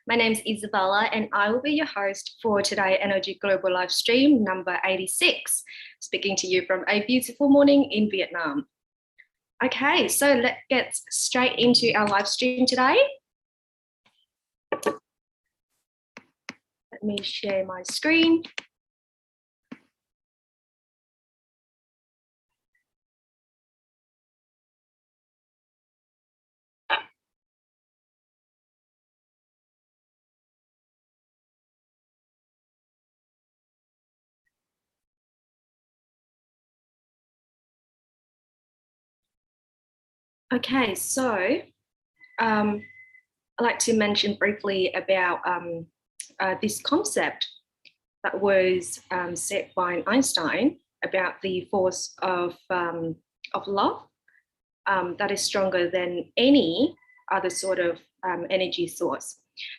My name is Isabella and I will be your host for today NLG Global Live Stream number 86, speaking to you from a beautiful morning in Vietnam. Okay, so let's get straight into our live stream today. Let me share my screen. Okay, so I'd like to mention briefly about this concept that was set by Einstein about the force of love that is stronger than any other sort of energy source.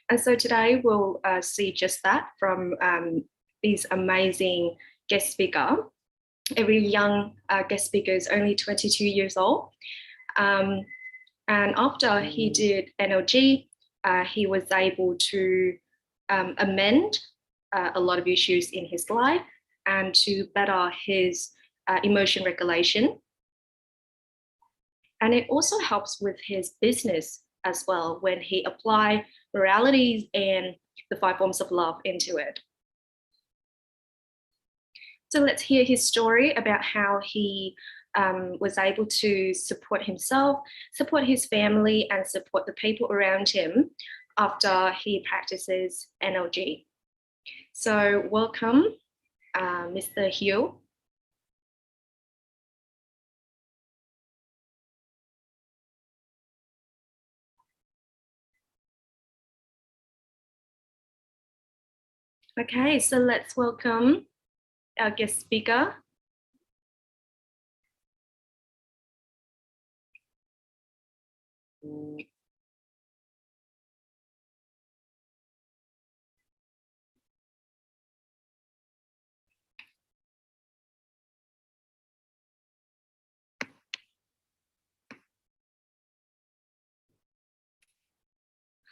And so today we'll see just that from this amazing guest speaker. A really young guest speaker is only 22 years old. And after he did NLG, he was able to amend a lot of issues in his life and to better his emotion regulation. And it also helps with his business as well when he applied moralities and the 5 forms of love into it. So let's hear his story about how he was able to support himself, support his family, and support the people around him after he practices NLG. So welcome, Mr. Hugh. Okay, so let's welcome our guest speaker.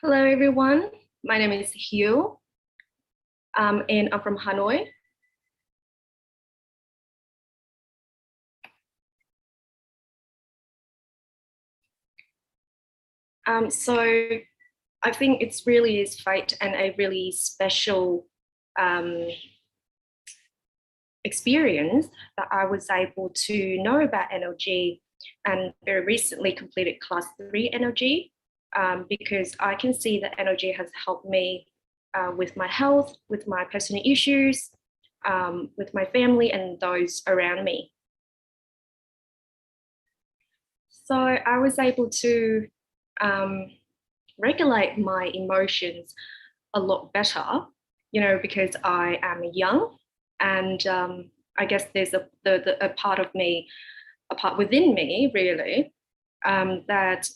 Hello, everyone. My name is Hugh, and I'm from Hanoi. So I think it's really is fate and a really special experience that I was able to know about NLG and very recently completed class 3 NLG because I can see that NLG has helped me with my health, with my personal issues, with my family and those around me. So I was able to regulate my emotions a lot better, because I am young and I guess there's a part of me, a part within me really, that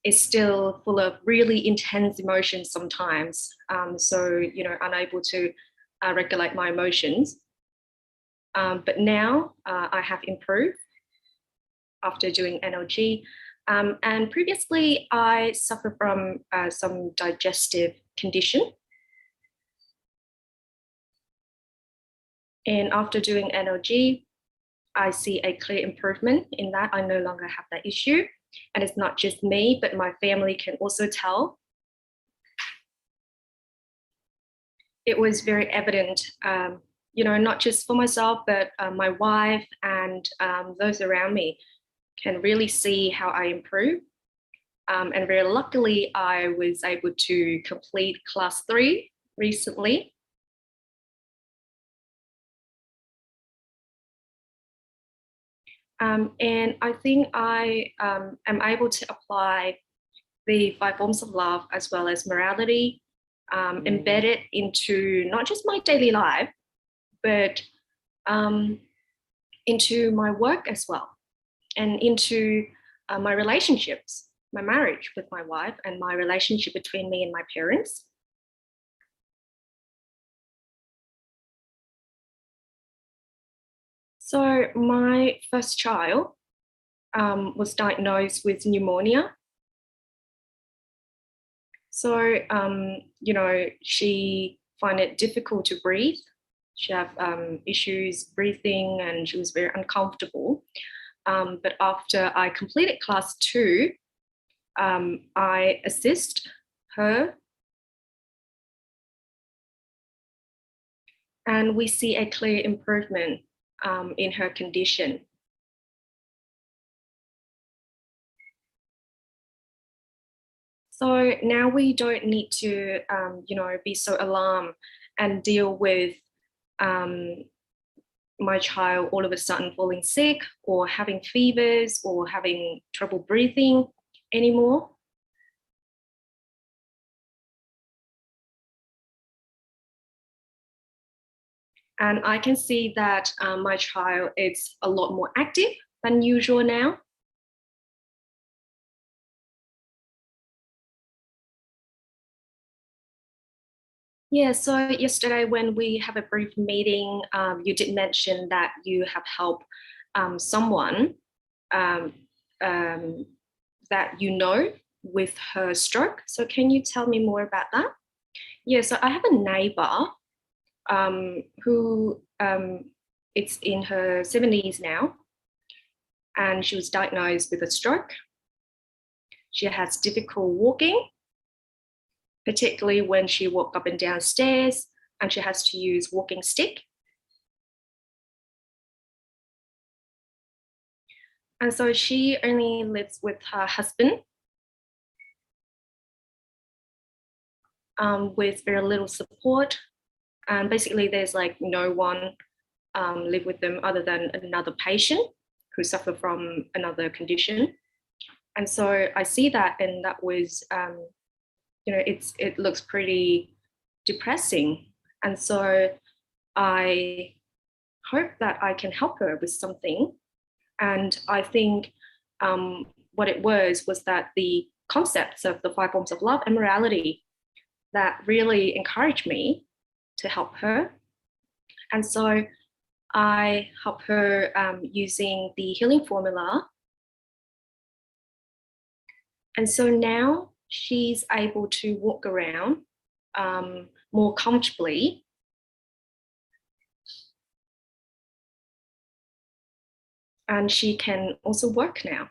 is still full of really intense emotions sometimes. So, unable to regulate my emotions. But now I have improved after doing NLG. And previously, I suffered from some digestive condition. And after doing NLG, I see a clear improvement in that. I no longer have that issue. And it's not just me, but my family can also tell. It was very evident, not just for myself, but my wife and those around me can really see how I improve. And very luckily, I was able to complete class 3 recently. And I think I am able to apply the 5 forms of love as well as morality, embedded into not just my daily life, but into my work as well, and into my relationships, my marriage with my wife, and my relationship between me and my parents. So my first child was diagnosed with pneumonia. So, she find it difficult to breathe. She have issues breathing, and she was very uncomfortable. But after I completed class 2, I assist her, and we see a clear improvement in her condition. So now we don't need to, be so alarmed and deal with my child all of a sudden falling sick or having fevers or having trouble breathing anymore. And I can see that my child is a lot more active than usual now. Yeah, so yesterday when we have a brief meeting, you did mention that you have helped someone um, that you know with her stroke. So can you tell me more about that? Yeah, so I have a neighbor who it's in her 70s now, and she was diagnosed with a stroke. She has difficult walking, particularly when she walks up and down stairs, and she has to use walking stick. And so she only lives with her husband with very little support. And basically there's like no one live with them other than another patient who suffer from another condition. And so I see that, and that was, it looks pretty depressing. And so I hope that I can help her with something. And I think what it was that the concepts of the 5 forms of love and morality that really encouraged me to help her. And so I help her using the healing formula. And so now she's able to walk around more comfortably. And she can also work now.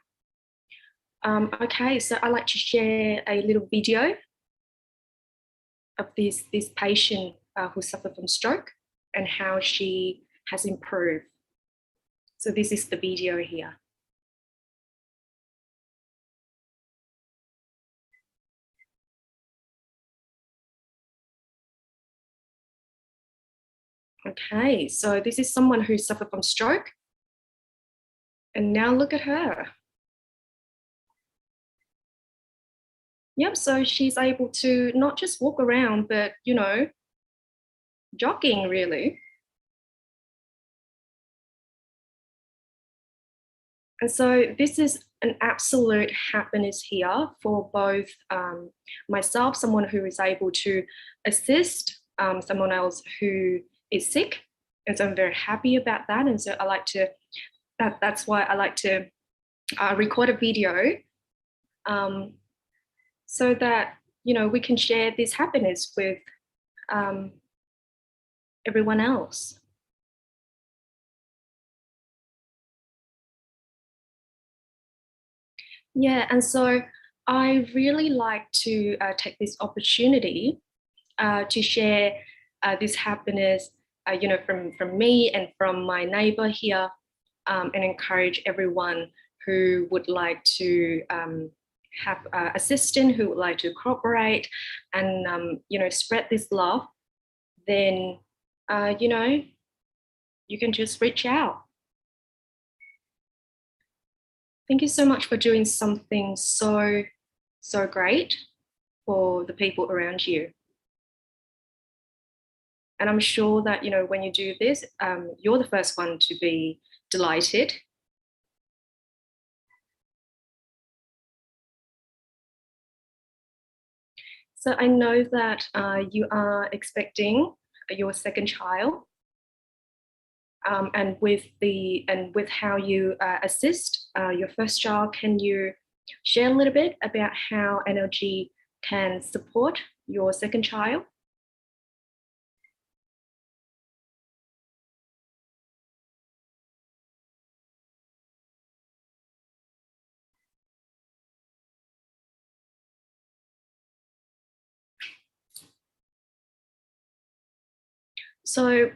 Okay, so I'd like to share a little video of this patient who suffered from stroke and how she has improved. So this is the video here. Okay, so this is someone who suffered from stroke. And now look at her. Yep, so she's able to not just walk around, but, jogging really. And so this is an absolute happiness here for both myself, someone who is able to assist someone else who is sick. And so I'm very happy about that. And so I like to, that's why I like to record a video so that, we can share this happiness with everyone else. Yeah, and so I really like to take this opportunity to share this happiness, from me and from my neighbor here, and encourage everyone who would like to have assistance, who would like to cooperate, and spread this love. Then you can just reach out. Thank you so much for doing something so great for the people around you. And I'm sure that, when you do this, you're the first one to be delighted. So I know that you are expecting your second child. And with how you assist your first child, can you share a little bit about how NLG can support your second child? So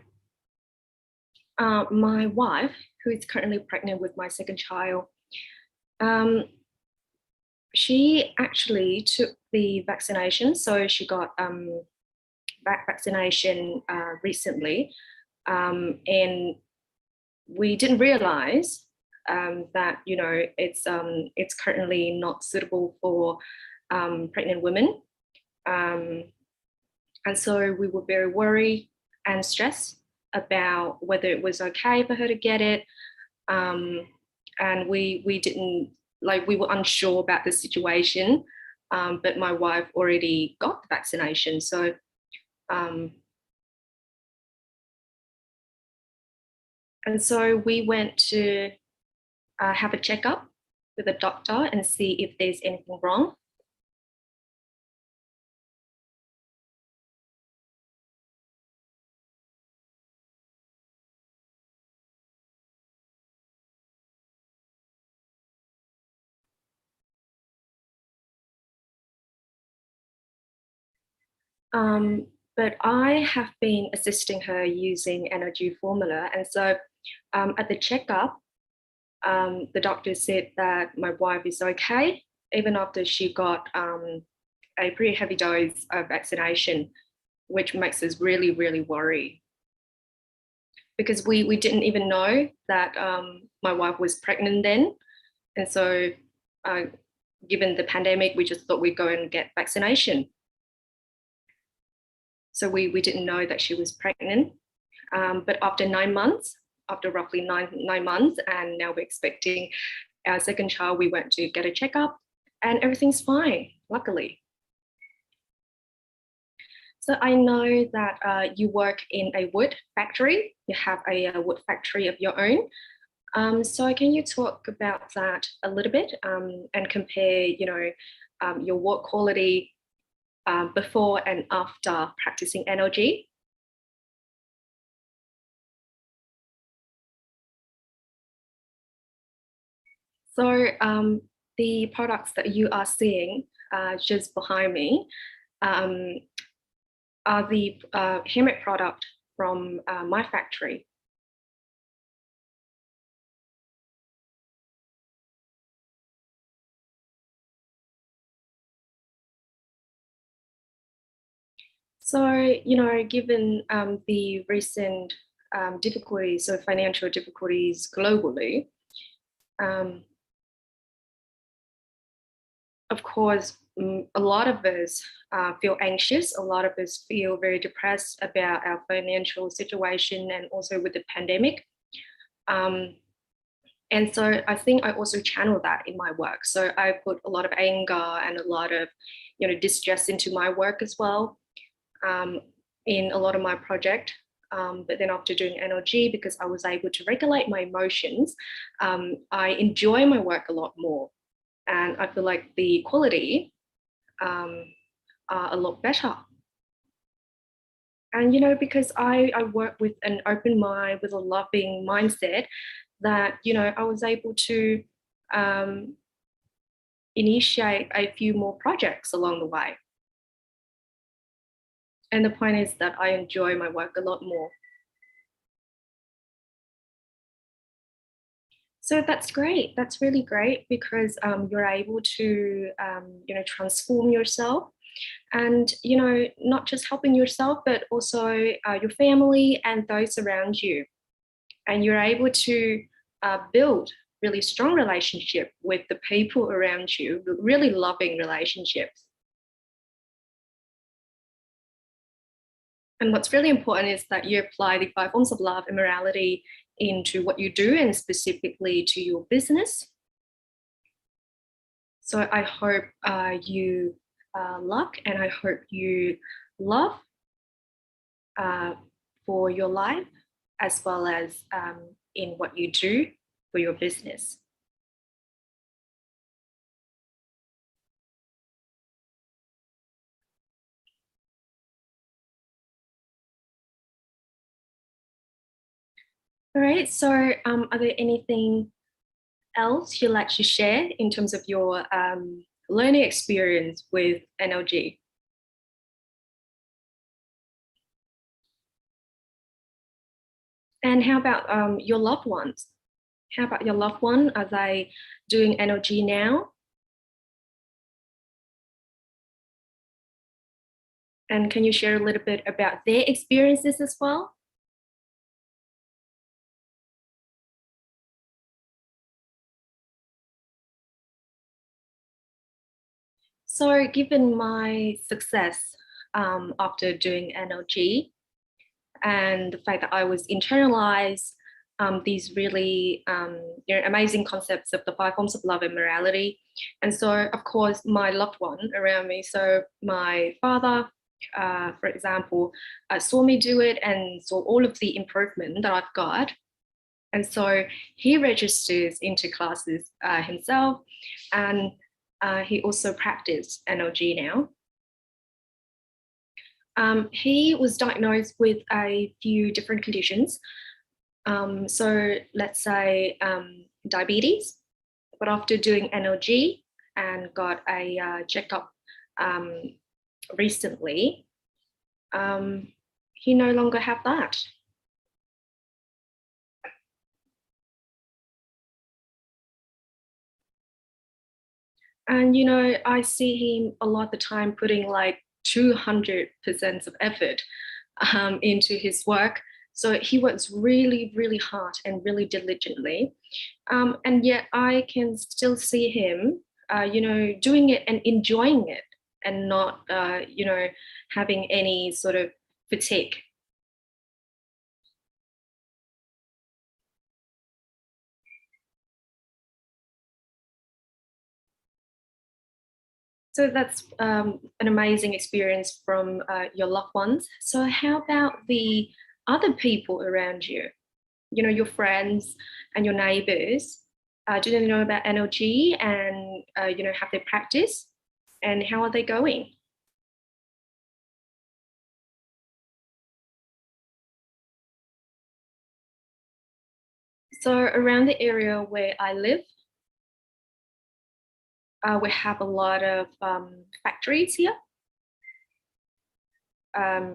my wife, who is currently pregnant with my second child, she actually took the vaccination. So she got vaccination recently, and we didn't realize that it's currently not suitable for pregnant women, and so we were very worried and stressed about whether it was okay for her to get it, and we didn't we were unsure about the situation, but my wife already got the vaccination, so. And so we went to have a checkup with a doctor and see if there's anything wrong. But I have been assisting her using NLG formula. And so at the checkup, the doctor said that my wife is okay, even after she got a pretty heavy dose of vaccination, which makes us really, really worried. Because we didn't even know that my wife was pregnant then. And so given the pandemic, we just thought we'd go and get vaccination. So we didn't know that she was pregnant. But after 9 months, after roughly nine months, and now we're expecting our second child, we went to get a checkup and everything's fine, luckily. So I know that you work in a wood factory. You have a wood factory of your own. So can you talk about that a little bit and compare, your work quality before and after practicing NLG? So the products that you are seeing just behind me are the handmade product from my factory. So, given the recent difficulties, so financial difficulties globally, um, of course, a lot of us feel anxious. A lot of us feel very depressed about our financial situation and also with the pandemic. And so I think I also channel that in my work. So I put a lot of anger and a lot of, distress into my work as well, in a lot of my project. But then after doing NLG, because I was able to regulate my emotions, I enjoy my work a lot more. And I feel like the quality are a lot better. And, because I work with an open mind, with a loving mindset, that, I was able to initiate a few more projects along the way. And the point is that I enjoy my work a lot more. So that's great. That's really great because you're able to, transform yourself and, not just helping yourself, but also your family and those around you. And you're able to build really strong relationship with the people around you, really loving relationships. And what's really important is that you apply the 5 forms of love and morality into what you do and specifically to your business. So I hope you luck and I hope you love for your life as well as in what you do for your business. All right, so are there anything else you'd like to share in terms of your learning experience with NLG? And how about your loved ones? How about your loved one? Are they doing NLG now? And can you share a little bit about their experiences as well? So given my success after doing NLG and the fact that I was internalized these really amazing concepts of the 5 forms of love and morality. And so, of course, my loved one around me, so my father, for example, saw me do it and saw all of the improvement that I've got. And so he registers into classes himself, and he also practiced NLG now. He was diagnosed with a few different conditions. So let's say diabetes, but after doing NLG and got a checkup recently, he no longer have that. And, you know, I see him a lot of the time putting like 200% of effort into his work. So he works really, really hard and really diligently. And yet I can still see him, you know, doing it and enjoying it and not, you know, having any sort of fatigue. So that's an amazing experience from your loved ones. So how about the other people around you? You know, your friends and your neighbors. Do they know about NLG and you know, have they practiced? And how are they going? So around the area where I live, we have a lot of factories here,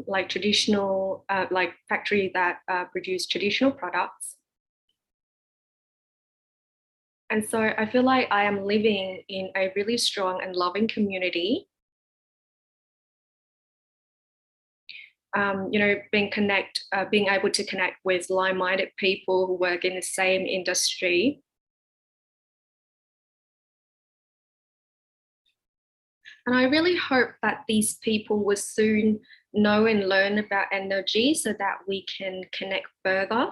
like traditional, like factory that produce traditional products. And so I feel like I am living in a really strong and loving community. You know, being able to connect with like-minded people who work in the same industry. And I really hope that these people will soon know and learn about energy so that we can connect further.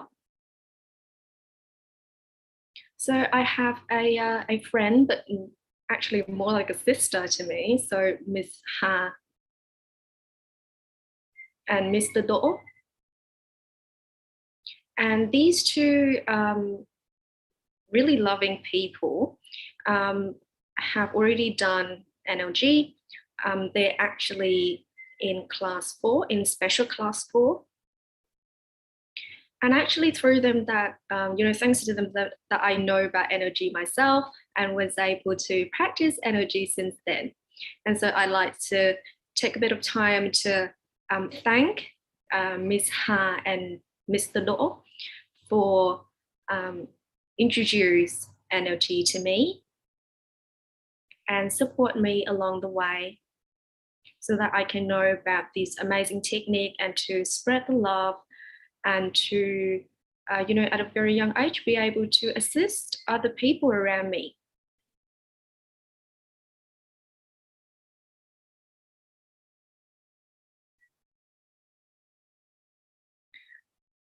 So I have a friend, but actually more like a sister to me. So Miss Ha and Mr. Do. And these two really loving people have already done NLG. They're actually in class 4, in special class 4. And actually through them that, you know, thanks to them that I know about energy myself and was able to practice energy since then. And so I like to take a bit of time to thank Ms. Ha and Mr. Do for introduce NLG to me and support me along the way so that I can know about this amazing technique and to spread the love and to, you know, at a very young age, be able to assist other people around me.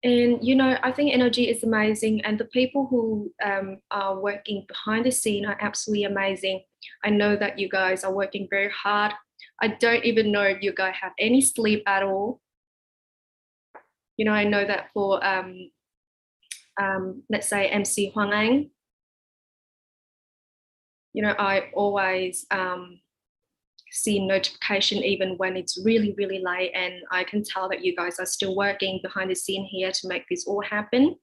And, you know, I think energy is amazing and the people who are working behind the scene are absolutely amazing. I know that you guys are working very hard. I don't even know if you guys have any sleep at all. You know, I know that for, let's say, MC Huang Ang, you know, I always see notification even when it's really, really late. And I can tell that you guys are still working behind the scene here to make this all happen.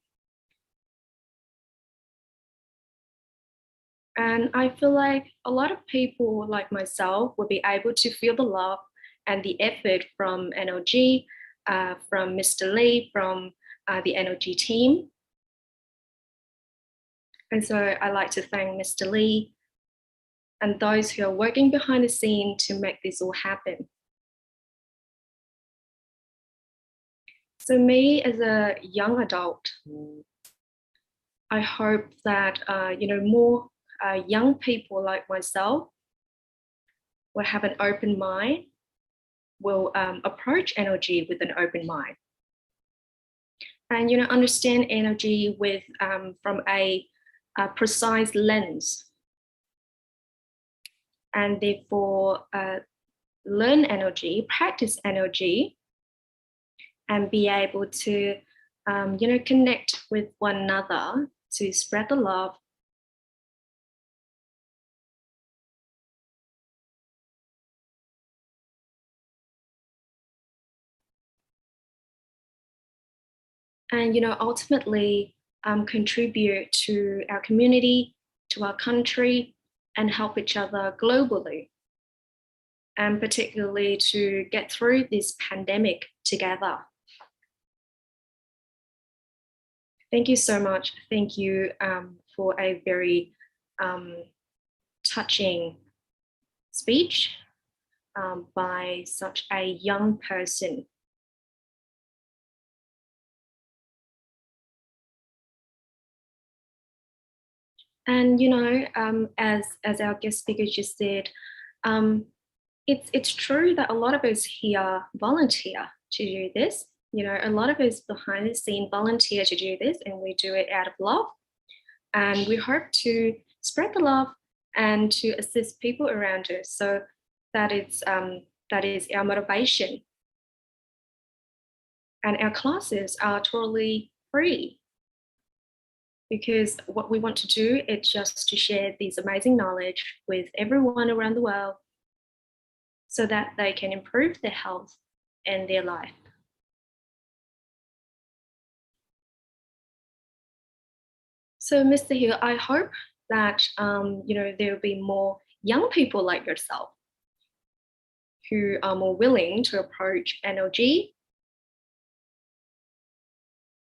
And I feel like a lot of people like myself will be able to feel the love and the effort from NLG, from Mr. Lee, from the NLG team. And so I'd like to thank Mr. Lee and those who are working behind the scene to make this all happen. So me as a young adult, I hope that more young people like myself will have an open mind, will approach energy with an open mind, and understand energy with from a precise lens, and therefore learn energy, practice energy, and be able to connect with one another to spread the love. And ultimately contribute to our community, to our country, and help each other globally, and particularly to get through this pandemic together. Thank you so much. Thank you for a very touching speech by such a young person. And as our guest speaker just said, it's true that a lot of us here volunteer to do this. A lot of us behind the scene volunteer to do this, and we do it out of love. And we hope to spread the love and to assist people around us. So that is our motivation. And our classes are totally free, because what we want to do is just to share this amazing knowledge with everyone around the world so that they can improve their health and their life. So, Mr. Hill, I hope that there will be more young people like yourself who are more willing to approach NLG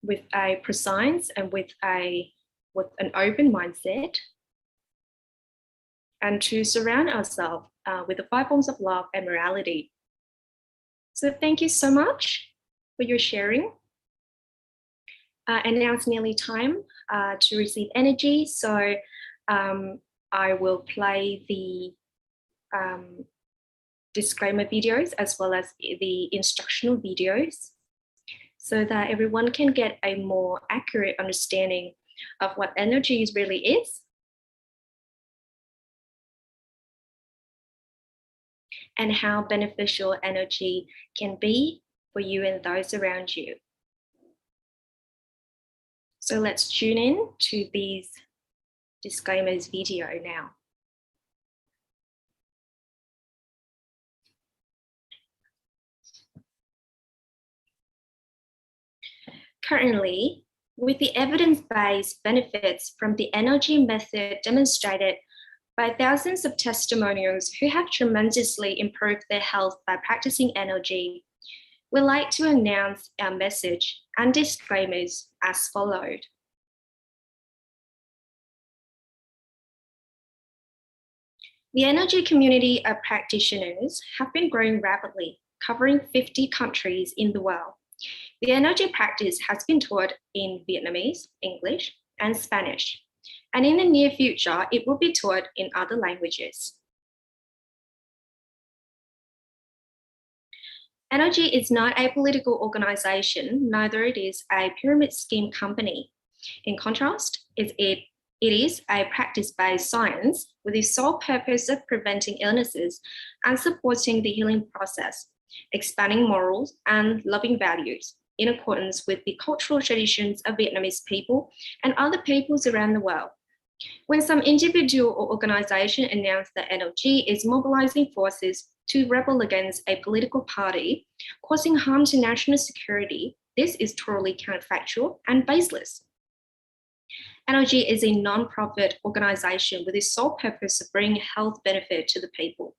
with a precise and with an open mindset, and to surround ourselves with the 5 forms of love and morality. So thank you so much for your sharing. And now it's nearly time to receive energy. So I will play the disclaimer videos as well as the instructional videos, so that everyone can get a more accurate understanding of what energy really is, and how beneficial energy can be for you and those around you. So let's tune in to these disclaimers video now. Currently, with the evidence-based benefits from the NLG method demonstrated by thousands of testimonials who have tremendously improved their health by practicing NLG, we'd like to announce our message and disclaimers as followed. The NLG community of practitioners have been growing rapidly, covering 50 countries in the world. The NLG practice has been taught in Vietnamese, English, and Spanish, and in the near future, it will be taught in other languages. NLG is not a political organization, neither it is a pyramid scheme company. In contrast, it is a practice-based science with the sole purpose of preventing illnesses and supporting the healing process, expanding morals and loving values in accordance with the cultural traditions of Vietnamese people and other peoples around the world. When some individual or organization announce that NLG is mobilizing forces to rebel against a political party, causing harm to national security, this is totally counterfactual and baseless. NLG is a non-profit organization with the sole purpose of bringing health benefit to the people.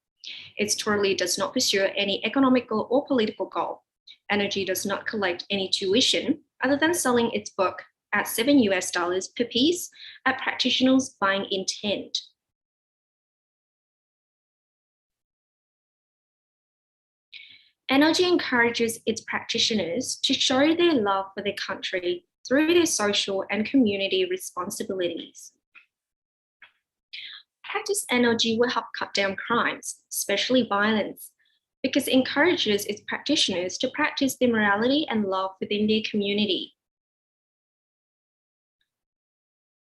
It totally does not pursue any economical or political goal. NLG does not collect any tuition other than selling its book at $7 per piece at practitioners' buying intent. NLG encourages its practitioners to show their love for their country through their social and community responsibilities. Practice NLG will help cut down crimes, especially violence, because it encourages its practitioners to practice their morality and love within their community.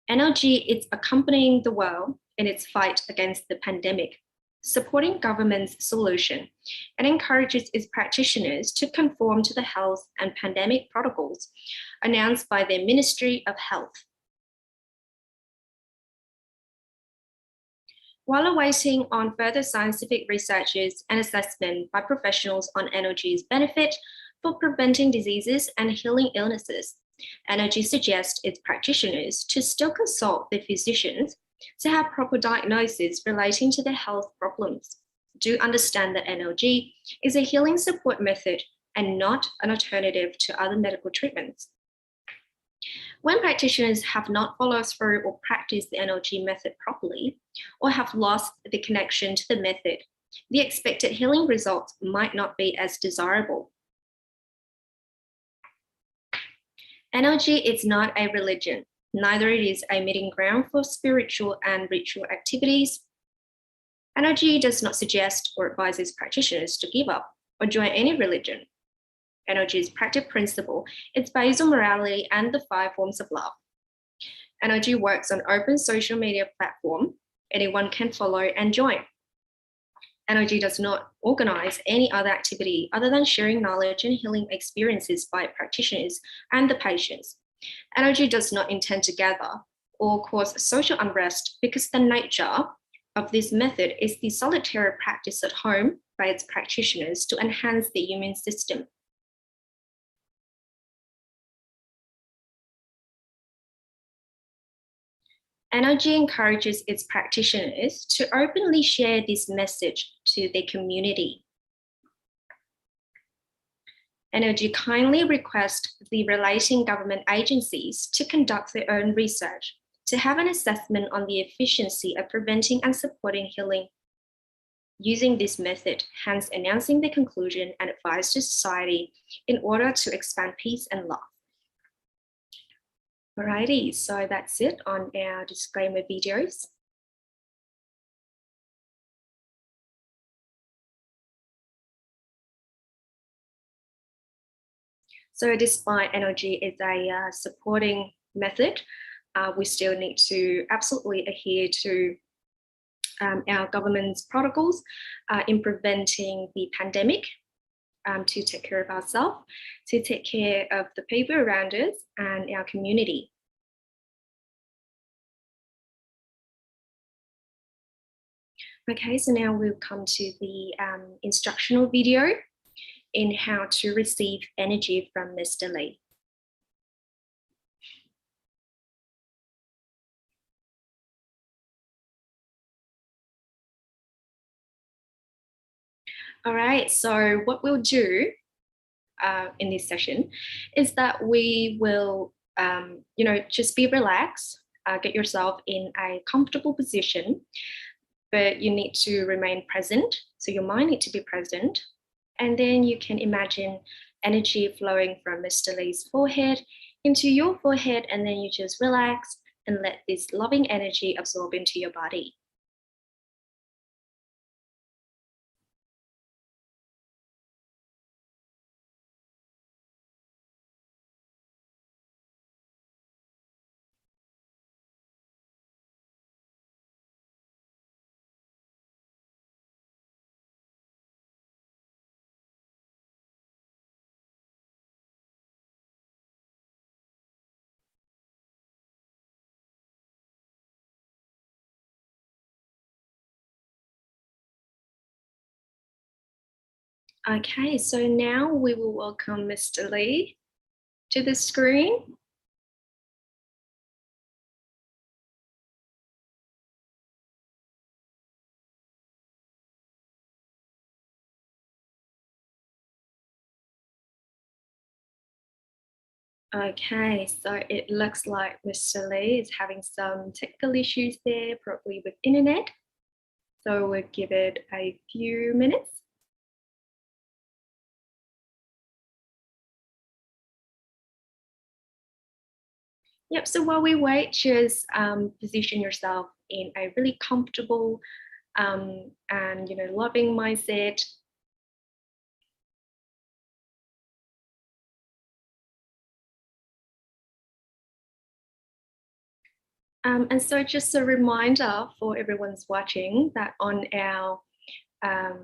NLG is accompanying the world in its fight against the pandemic, supporting government's solution, and encourages its practitioners to conform to the health and pandemic protocols announced by their Ministry of Health. While awaiting on further scientific researches and assessment by professionals on NLG's benefit for preventing diseases and healing illnesses, NLG suggests its practitioners to still consult their physicians to have proper diagnosis relating to their health problems. Do understand that NLG is a healing support method and not an alternative to other medical treatments. When practitioners have not followed through or practiced the NLG method properly, or have lost the connection to the method, the expected healing results might not be as desirable. NLG is not a religion, neither it is a meeting ground for spiritual and ritual activities. NLG does not suggest or advises practitioners to give up or join any religion. NLG's practice principle is based on morality and the 5 forms of love. NLG works on open social media platform. Anyone can follow and join. NLG does not organize any other activity other than sharing knowledge and healing experiences by practitioners and the patients. NLG does not intend to gather or cause social unrest because the nature of this method is the solitary practice at home by its practitioners to enhance the immune system. NLG encourages its practitioners to openly share this message to their community. NLG kindly requests the relating government agencies to conduct their own research to have an assessment on the efficiency of preventing and supporting healing using this method, hence announcing the conclusion and advice to society in order to expand peace and love. Alrighty, so that's it on our disclaimer videos. So despite NLG is a supporting method, we still need to absolutely adhere to our government's protocols in preventing the pandemic, to take care of ourselves, to take care of the people around us and our community. Okay, so now we'll come to the instructional video in how to receive energy from Mr. Lee. All right, so what we'll do in this session is that we will, just be relaxed, get yourself in a comfortable position, but you need to remain present. So your mind needs to be present. And then you can imagine energy flowing from Mr. Lee's forehead into your forehead, and then you just relax and let this loving energy absorb into your body. Okay, so now we will welcome Mr. Lee to the screen. Okay, so it looks like Mr. Lee is having some technical issues there, probably with internet. So we'll give it a few minutes. Yep, so while we wait, just position yourself in a really comfortable and loving mindset. And so just a reminder for everyone's watching that on our, oh,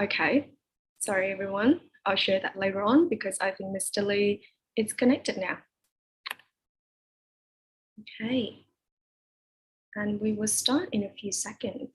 okay, sorry everyone, I'll share that later on because I think Mr. Lee is connected now. Okay, and we will start in a few seconds.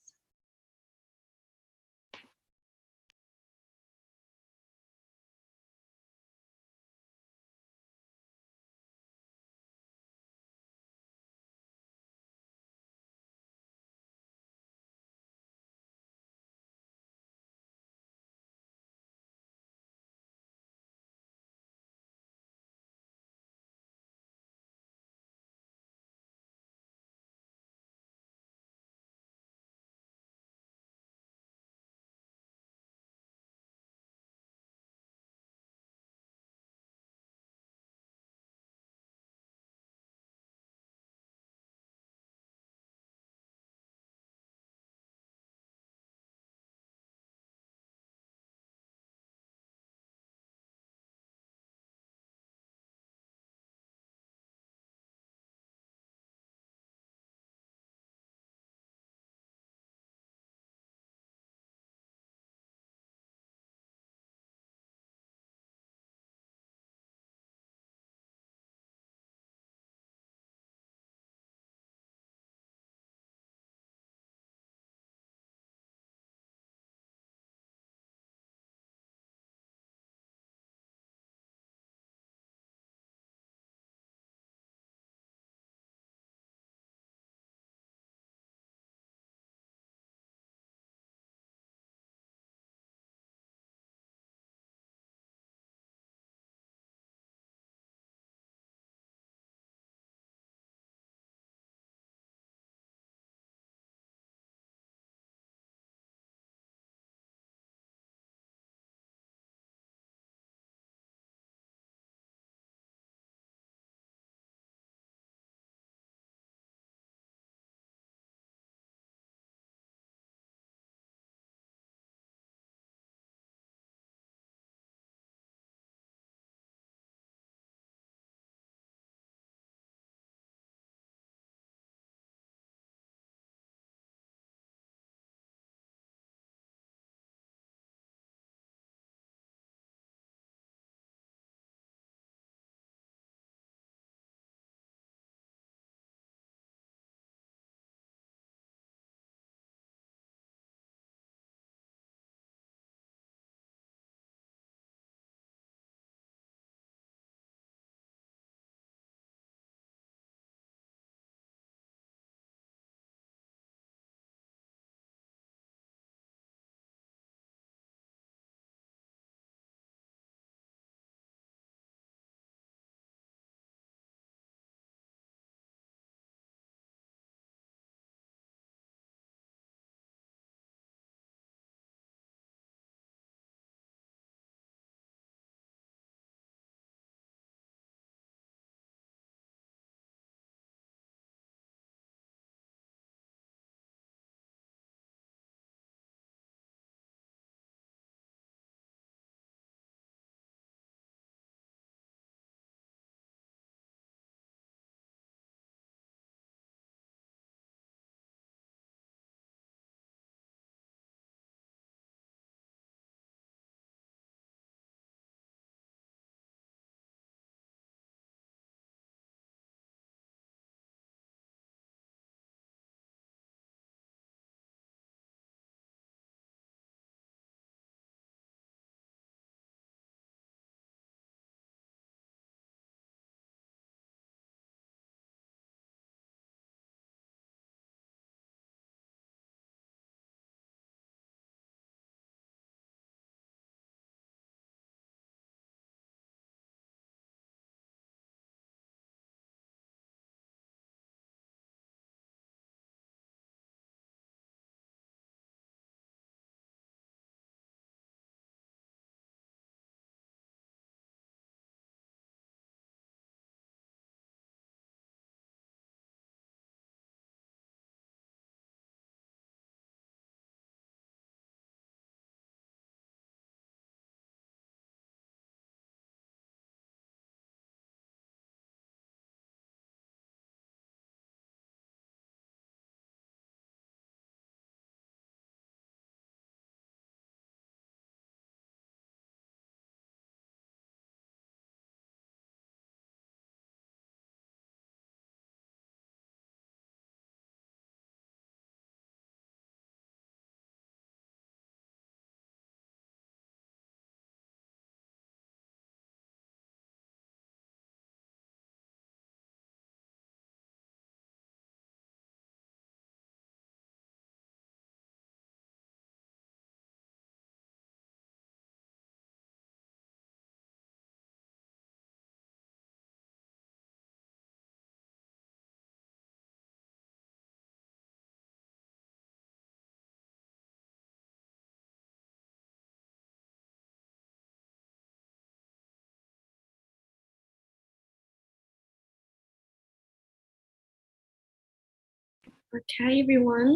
Okay, everyone.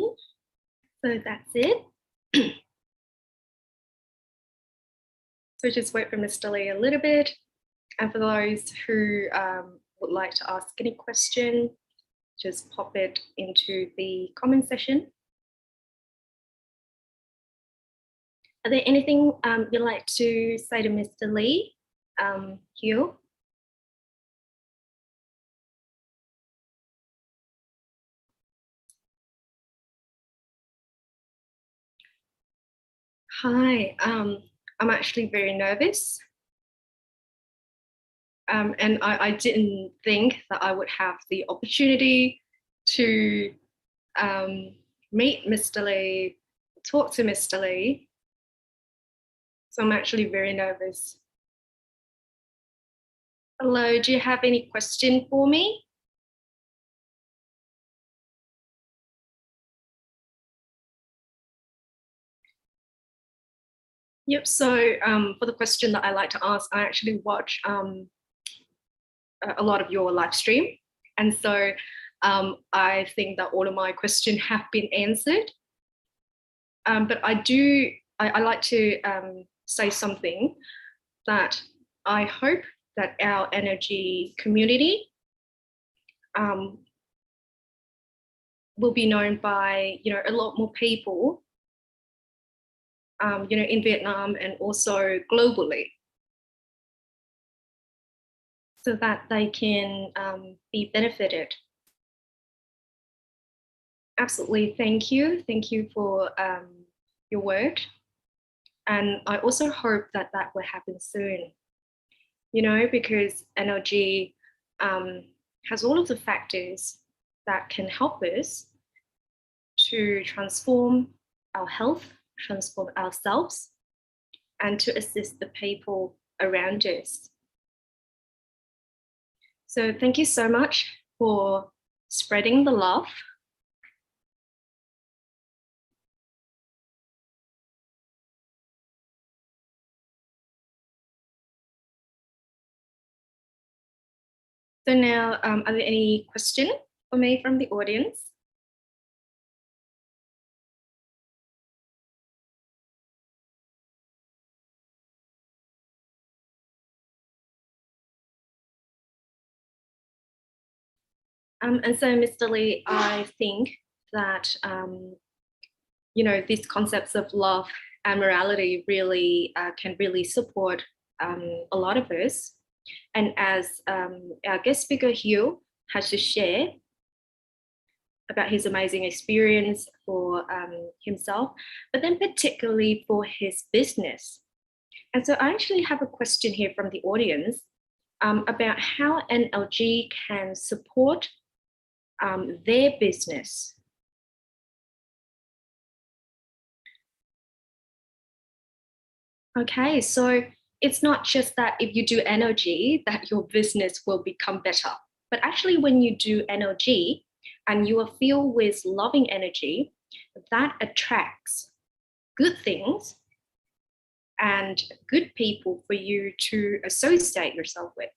So that's it. So just wait for Mr. Lee a little bit. And for those who would like to ask any question, just pop it into the comment section. Are there anything you'd like to say to Mr. Lee, Hugh? Hi, I'm actually very nervous. And I didn't think that I would have the opportunity to meet Mr. Lee, talk to Mr. Lee. So I'm actually very nervous. Hello, do you have any question for me? Yep, so for the question that I like to ask, I actually watch a lot of your live stream. And so I think that all of my questions have been answered. But I like to say something that I hope that our NLG community will be known by, a lot more people, in Vietnam and also globally, so that they can be benefited. Absolutely, thank you. Thank you for your word. And I also hope that that will happen soon, because NLG has all of the factors that can help us to transform our health, transform ourselves, and to assist the people around us. So thank you so much for spreading the love. So now, are there any questions for me from the audience? And so, Mr. Lee, I think that, these concepts of love and morality really can really support a lot of us. And as our guest speaker, Hugh, has to share about his amazing experience for himself, but then particularly for his business. And so I actually have a question here from the audience about how NLG can support their business. Okay, so it's not just that if you do NLG that your business will become better, but actually when you do NLG and you are filled with loving energy, that attracts good things and good people for you to associate yourself with.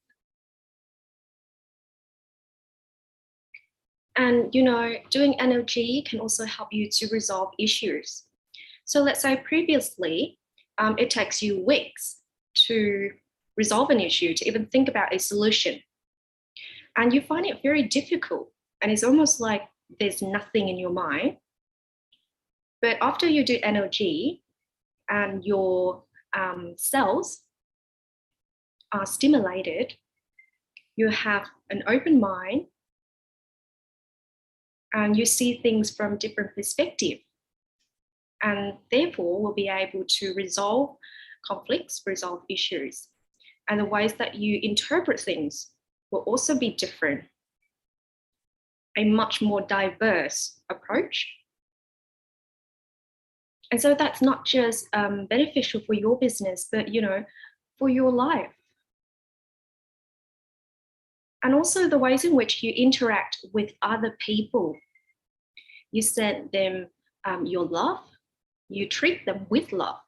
And, doing NLG can also help you to resolve issues. So let's say previously, it takes you weeks to resolve an issue, to even think about a solution. And you find it very difficult. And it's almost like there's nothing in your mind. But after you do NLG and your cells are stimulated, you have an open mind and you see things from different perspectives, and therefore will be able to resolve conflicts, resolve issues. And the ways that you interpret things will also be different, a much more diverse approach. And so that's not just beneficial for your business, but, for your life. And also the ways in which you interact with other people. You send them your love, you treat them with love.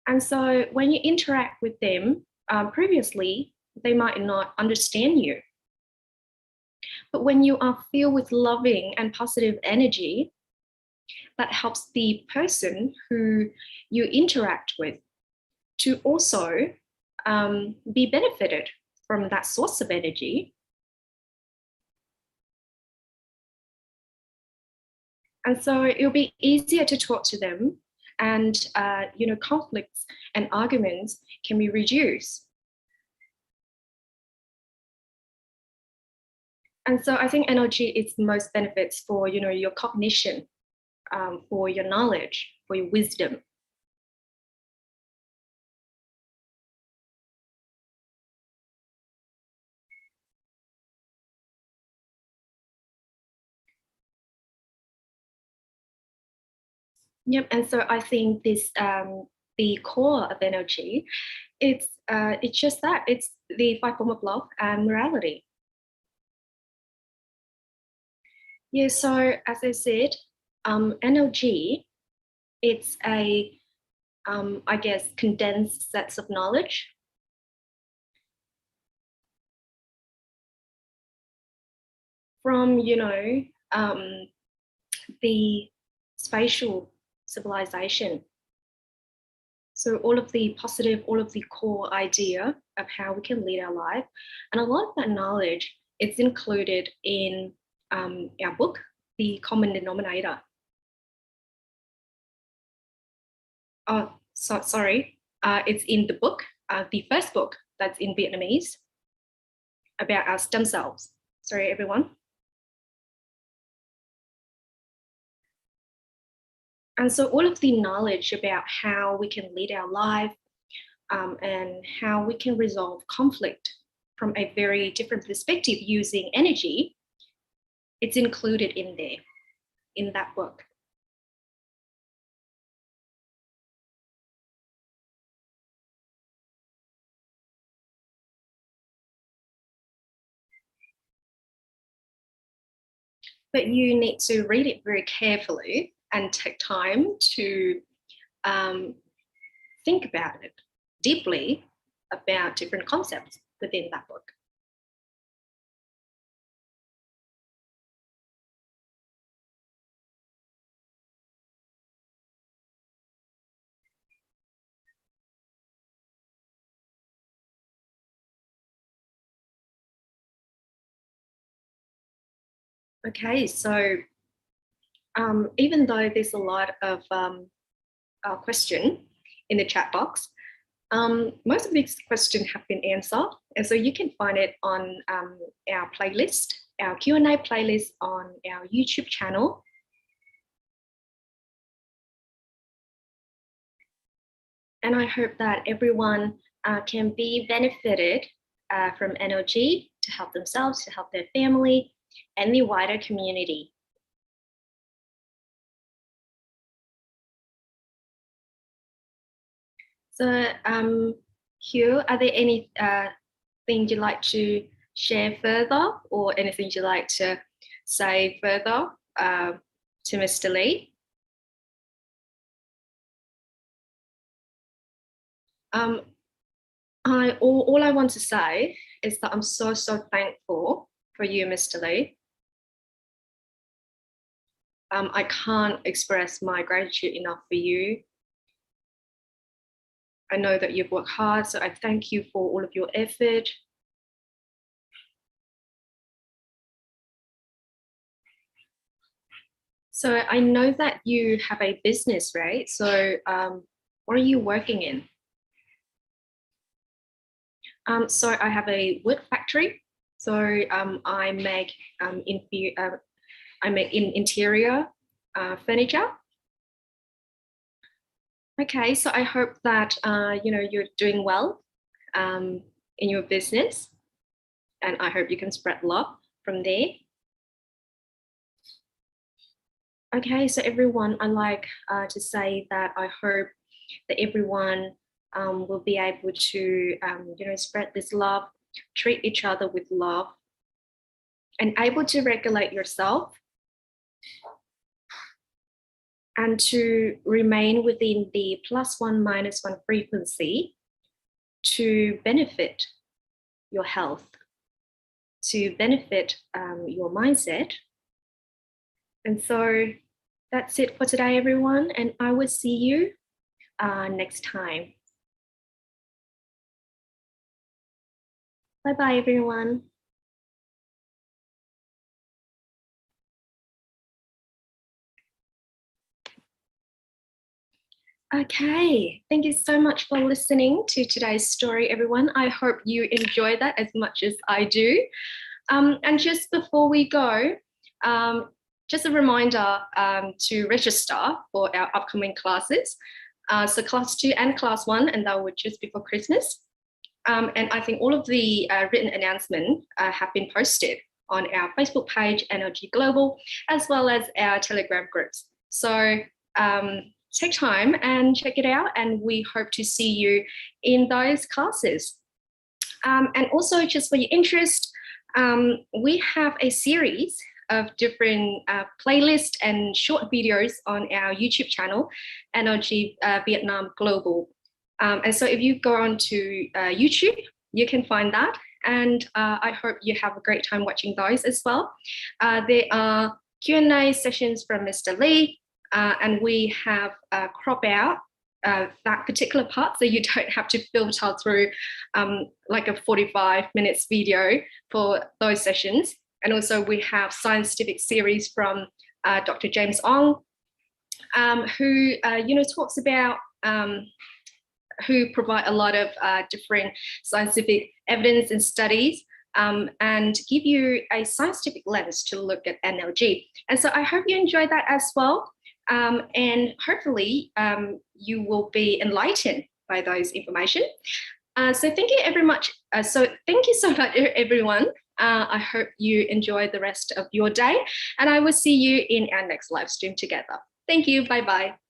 And so when you interact with them, previously, they might not understand you. But when you are filled with loving and positive energy, that helps the person who you interact with to also be benefited from that source of energy. And so it'll be easier to talk to them, and conflicts and arguments can be reduced. And so I think NLG is most benefits for your cognition, for your knowledge, for your wisdom. Yep, and so I think this the core of NLG, it's just that it's the 5 forms of love and morality. Yeah, so as I said, NLG, it's a I guess condensed sets of knowledge. From the spatial civilization. So all of the positive, all of the core idea of how we can lead our life, and a lot of that knowledge, it's included in our book, The Common Denominator. Oh, sorry. It's in the book, the first book that's in Vietnamese about our stem cells. Sorry, everyone. And so all of the knowledge about how we can lead our life and how we can resolve conflict from a very different perspective using energy, it's included in there, in that book. But you need to read it very carefully and take time to think about it deeply, about different concepts within that book. Okay, so even though there's a lot of question in the chat box, most of these questions have been answered, and so you can find it on our playlist, our Q&A playlist on our YouTube channel. And I hope that everyone can be benefited from NLG to help themselves, to help their family, and the wider community. So Hugh, are there any things you'd like to share further, or anything you'd like to say further to Mr. Lee? All I want to say is that I'm so thankful for you, Mr. Lee. I can't express my gratitude enough for you. I know that you've worked hard, so I thank you for all of your effort. So I know that you have a business, right? So what are you working in? So I have a wood factory. So I make interior furniture. Okay, so I hope that you're doing well in your business, and I hope you can spread love from there. Okay, so everyone, I'd like to say that I hope that everyone will be able to spread this love, treat each other with love, and able to regulate yourself, and to remain within the +1 -1 frequency to benefit your health, to benefit your mindset. And so that's it for today, everyone. And I will see you next time. Bye-bye, everyone. Okay, thank you so much for listening to today's story, everyone. I hope you enjoy that as much as I do. And just before we go, just a reminder to register for our upcoming classes. So class 2 and class 1, and that would just before Christmas. And I think all of the written announcements have been posted on our Facebook page, NLG Global, as well as our Telegram groups. So take time and check it out, and we hope to see you in those classes. And also, just for your interest, we have a series of different playlists and short videos on our YouTube channel, NLG Vietnam Global. And so if you go on to YouTube, you can find that. And I hope you have a great time watching those as well. There are Q&A sessions from Mr. Lee, and we have cropped out that particular part so you don't have to filter through like a 45 minutes video for those sessions. And also we have scientific series from Dr. James Ong, who talks about who provide a lot of different scientific evidence and studies and give you a scientific lens to look at NLG. And so I hope you enjoy that as well. And hopefully you will be enlightened by those information. So thank you very much. Thank you so much, everyone. I hope you enjoy the rest of your day, and I will see you in our next live stream together. Thank you. Bye-bye.